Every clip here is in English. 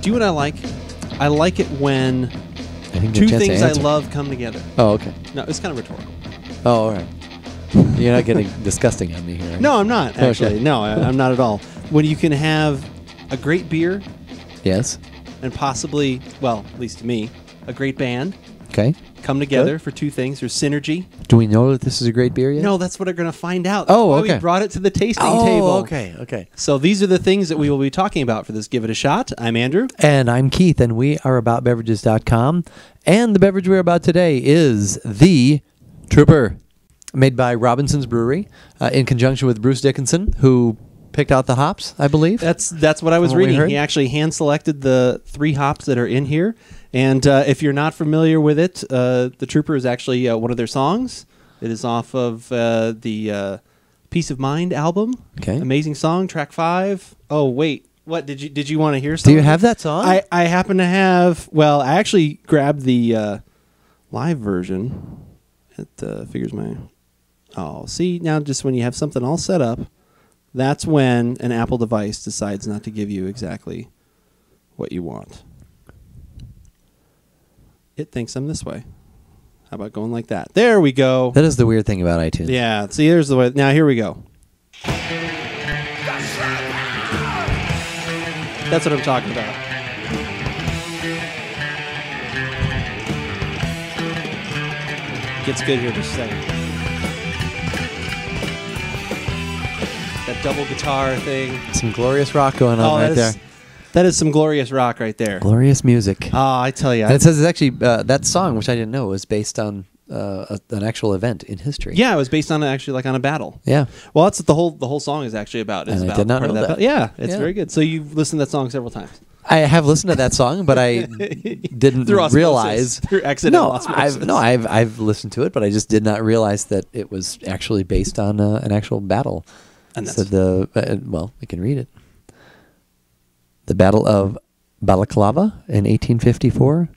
Do you know what I like? I like it when two things I love come together. Oh, okay. No, it's kind of rhetorical. Oh, all right. You're not getting disgusting on me here. No, I'm not, actually. Okay. No, I'm not at all. When you can have a great beer Yes. and possibly, well, at least to me, a great band Okay. come together for two things. There's synergy. Do we know that this is a great beer yet? No, that's what we're going to find out. Oh, That's why okay. we brought it to the tasting Oh, table. okay. So these are the things that we will be talking about for this Give It a Shot. I'm Andrew. And I'm Keith, and we are AboutBeverages.com. And the beverage we're about today is the Trooper, made by Robinson's Brewery in conjunction with Bruce Dickinson, who picked out the hops, I believe. That's what I was From what we reading. heard? He actually hand-selected the 3 hops that are in here. And if you're not familiar with it, the Trooper is actually one of their songs. It is off of the Peace of Mind album. Okay. Amazing song, track 5. Oh, wait. What, did you want to hear something? Do you have that song? I happen to have, well, I actually grabbed the live version. It figures my... Oh, see, now just when you have something all set up, that's when an Apple device decides not to give you exactly what you want. It thinks I'm this way. How about going like that? There we go. That is the weird thing about iTunes. Yeah, see, there's the way. Now, here we go. That's what I'm talking about. Gets good here just a second. That double guitar thing. Some glorious rock going on right there. That is some glorious rock right there. Glorious music. Oh, I tell you. And it says it's actually, that song, which I didn't know, was based on an actual event in history. Yeah, it was based on on a battle. Yeah. Well, that's what the whole song is actually about. It's And I about did not part know of that. Yeah, it's Yeah. very good. So you've listened to that song several times. I have listened to that song, but I didn't Through osmosis, realize through accidental No, osmosis. I've listened to it, but I just did not realize that it was actually based on an actual battle. And So that's well, we can read it. The Battle of Balaclava in 1854.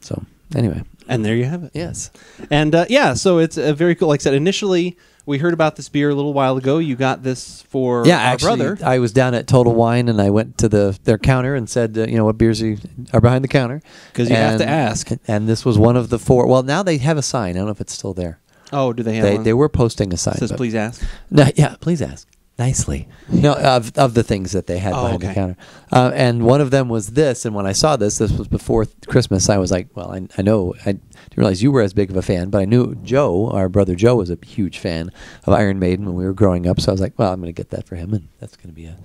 So anyway, and there you have it. yes. And so it's very cool. Like I said, initially we heard about this beer a little while ago. You got this for our Actually, brother. I was down at Total Wine and I went to their counter and said, what beers are behind the counter? 'Cause you have to ask. And this was one of the 4. Well, now they have a sign. I don't know if it's still there. Oh, do they have one? They were posting a sign. It says, but- please ask. No, yeah, please ask. Nicely. No, of the things that they had behind the counter. And one of them was this, and when I saw this was before Christmas, I was like, well, I know, I didn't realize you were as big of a fan, but I knew Joe, our brother Joe, was a huge fan of Iron Maiden when we were growing up, so I was like, well, I'm going to get that for him, and that's going to be a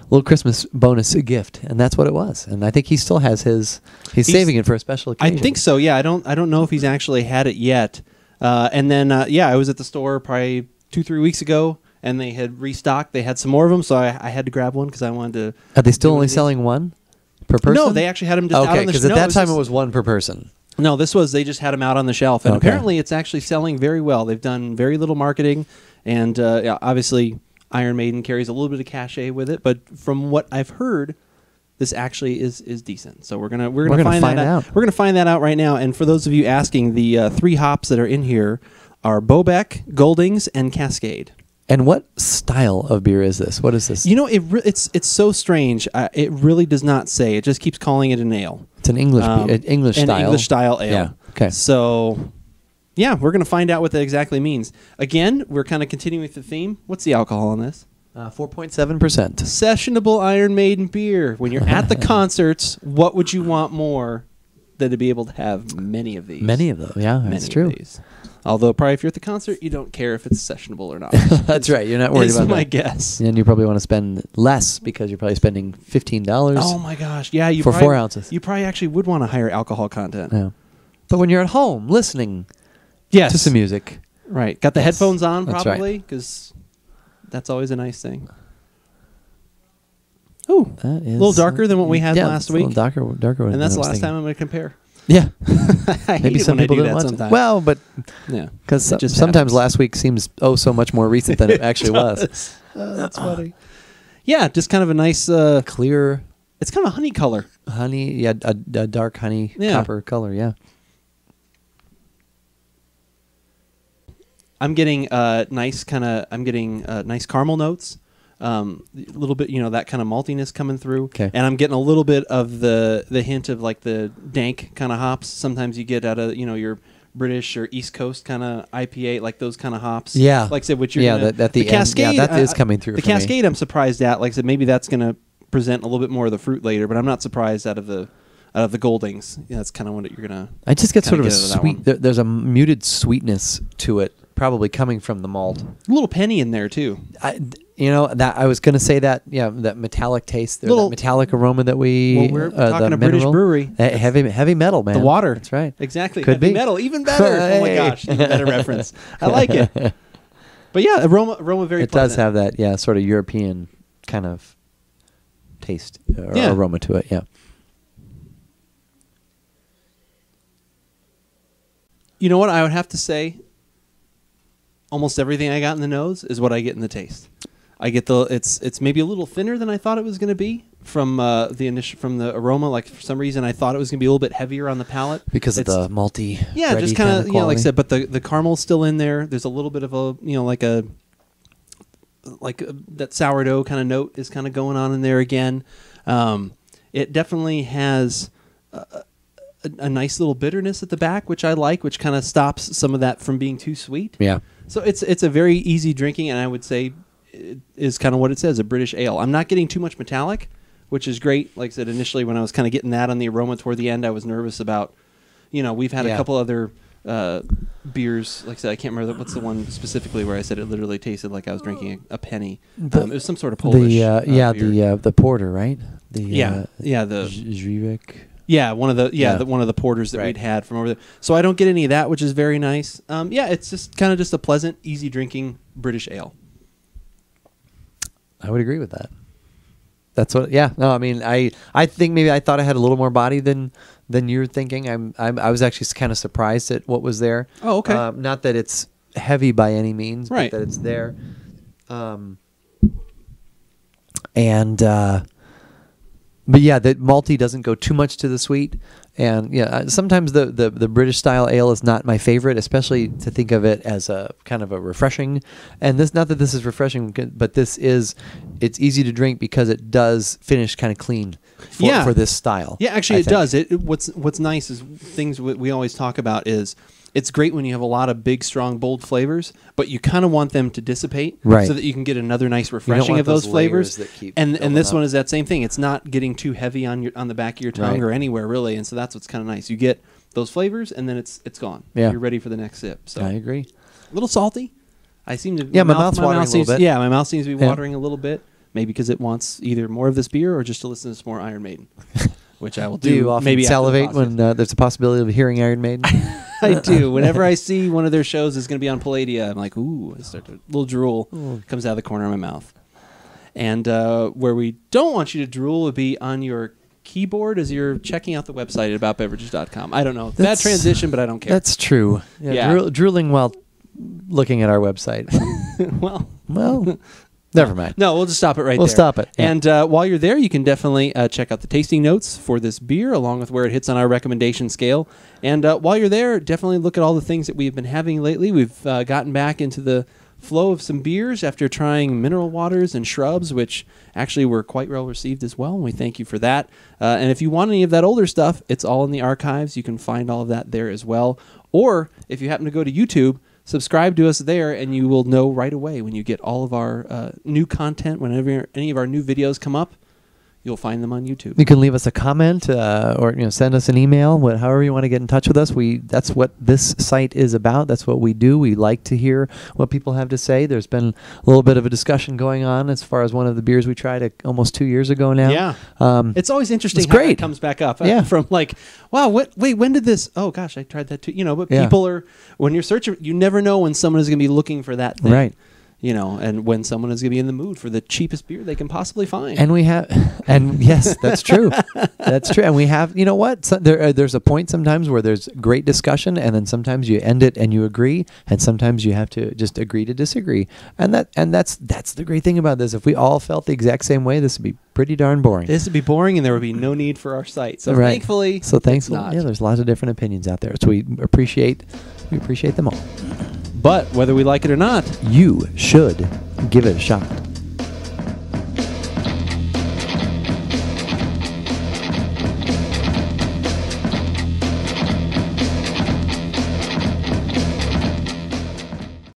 little Christmas bonus gift, and that's what it was. And I think he still has he's saving it for a special occasion. I think so, yeah. I don't know if he's actually had it yet. And then, I was at the store probably 2-3 weeks ago, and they had restocked. They had some more of them, so I had to grab one because I wanted to. Are they still only selling one per person? No, they actually had them just out on the Okay, because shelf. at that time it was one per person. No, they just had them out on the shelf, and Okay. apparently it's actually selling very well. They've done very little marketing, and obviously Iron Maiden carries a little bit of cachet with it. But from what I've heard, this actually is decent. So we're gonna find that out. We're gonna find that out right now. And for those of you asking, the 3 hops that are in here are Bobek, Goldings, and Cascade. And what style of beer is this? What is this? It's so strange. It really does not say. It just keeps calling it an ale. It's an English English an style. English style ale. Yeah. Okay. So, yeah, we're going to find out what that exactly means. Again, we're kind of continuing with the theme. What's the alcohol on this? 4.7%. Sessionable Iron Maiden beer. When you're at the concerts, what would you want more than to be able to have many of these? Many of them. Yeah, that's Many true. of these. Although probably if you're at the concert, you don't care if it's sessionable or not. That's right. You're not worried about that. my guess. And you probably want to spend less because you're probably spending $15 Oh my gosh! Yeah, you for probably, 4 ounces. You probably actually would want a higher alcohol content. Yeah. But when you're at home listening Yes. to some music. Right. Got the headphones on That's probably because that's always a nice thing. Ooh, That is a little darker than what we had last week. A little darker. And that's the last time I'm going to compare. Yeah. I hate Maybe it some when I people do didn't that watch sometimes. it. Well, but Yeah. because It just sometimes happens. last week seems so much more recent than it actually was. That's funny. Yeah, just kind of a nice, Clear it's kind of a honey color. honey, yeah, a dark honey copper color, yeah. I'm getting nice caramel notes. A little bit, that kind of maltiness coming through. Okay. And I'm getting a little bit of the hint of like the dank kind of hops. Sometimes you get out of, your British or East Coast kind of IPA, like those kind of hops. Yeah. Like I said, which you're at the end, Cascade, that is coming through the for me. Cascade, I'm surprised at. Like I said, maybe that's going to present a little bit more of the fruit later, but I'm not surprised out of the Goldings. That's kind of what you're going to... I just get sort of a get out of that sweet... There's a muted sweetness to it, probably coming from the malt. A little penny in there, too. That I was going to say that, that metallic taste, that metallic aroma that we're talking the a British brewery. Heavy metal, man. The water. That's right. Exactly. Could heavy be. metal, even better. Oh my gosh, even better reference. I like it. But yeah, aroma very It pleasant. does have that, sort of European kind of taste or aroma to it, yeah. You know what? I would have to say almost everything I got in the nose is what I get in the taste. I get it's maybe a little thinner than I thought it was going to be from the aroma. Like for some reason I thought it was going to be a little bit heavier on the palate because of the malty. Yeah, just kind of like I said, but the caramel's still in there. There's a little bit of a that sourdough kind of note is kind of going on in there again. It definitely has a nice little bitterness at the back, which I like, which kind of stops some of that from being too sweet. Yeah. So it's a very easy drinking, and I would say it is kind of what it says, a British ale. I'm not getting too much metallic, which is great. Like I said, initially when I was kind of getting that on the aroma toward the end, I was nervous about, we've had a couple other beers. Like I said, I can't remember what's the one specifically where I said it literally tasted like I was drinking a penny. It was some sort of Polish beer. The porter, right? The Zrivik. Yeah, one of the porters that we'd had from over there. So I don't get any of that, which is very nice. It's just kind of just a pleasant, easy drinking British ale. I would agree with that. That's what. Yeah. No, I mean, I think maybe I thought I had a little more body than you're thinking. I was actually kind of surprised at what was there. Oh, okay. Not that it's heavy by any means, right. But that it's there. But yeah, the malty doesn't go too much to the sweet, and sometimes the British style ale is not my favorite, especially to think of it as a kind of a refreshing. And this, not that this is refreshing, but it's easy to drink because it does finish kind of clean for this style. Yeah, actually, it does. What's nice is things we always talk about is. It's great when you have a lot of big, strong, bold flavors, but you kind of want them to dissipate so that you can get another nice refreshing of those flavors. And this one is that same thing. It's not getting too heavy on the back of your tongue or anywhere really, and so that's what's kind of nice. You get those flavors, and then it's gone. Yeah. You're ready for the next sip. So I agree. A little salty. I seem to. Yeah, my mouth's watering a little bit. Yeah, my mouth seems to be watering a little bit. Maybe because it wants either more of this beer or just to listen to some more Iron Maiden. Which I will do. Do you often maybe salivate when there's a possibility of hearing Iron Maiden? I do. Whenever I see one of their shows is going to be on Palladia, I'm like, ooh, I start to, a little drool comes out of the corner of my mouth. And where we don't want you to drool would be on your keyboard as you're checking out the website at AboutBeverages.com. I don't know. Bad transition, but I don't care. That's true. Yeah. Drooling while looking at our website. well. Never mind. No, we'll just stop it right there. We'll stop it. Yeah. And while you're there, you can definitely check out the tasting notes for this beer, along with where it hits on our recommendation scale. And while you're there, definitely look at all the things that we've been having lately. We've gotten back into the flow of some beers after trying mineral waters and shrubs, which actually were quite well received as well. And we thank you for that. And if you want any of that older stuff, it's all in the archives. You can find all of that there as well. Or if you happen to go to YouTube, subscribe to us there, and you will know right away when you get all of our new content. Whenever any of our new videos come up, you'll find them on YouTube. You can leave us a comment or send us an email, however you want to get in touch with us. That's what this site is about. That's what we do. We like to hear what people have to say. There's been a little bit of a discussion going on as far as one of the beers we tried almost 2 years ago now. Yeah. It's always interesting how it comes back up. From like, wow, when did this? Oh, gosh, I tried that too. But people are, when you're searching, you never know when someone is going to be looking for that thing. Right. And when someone is going to be in the mood for the cheapest beer they can possibly find. And yes, that's true. That's true. And we have, you know what? There's a point sometimes where there's great discussion, and then sometimes you end it and you agree, and sometimes you have to just agree to disagree. And that's the great thing about this. If we all felt the exact same way, this would be pretty darn boring. This would be boring, and there would be no need for our site. So thankfully, it's not. Yeah, there's lots of different opinions out there. So we appreciate them all. But whether we like it or not, you should give it a shot.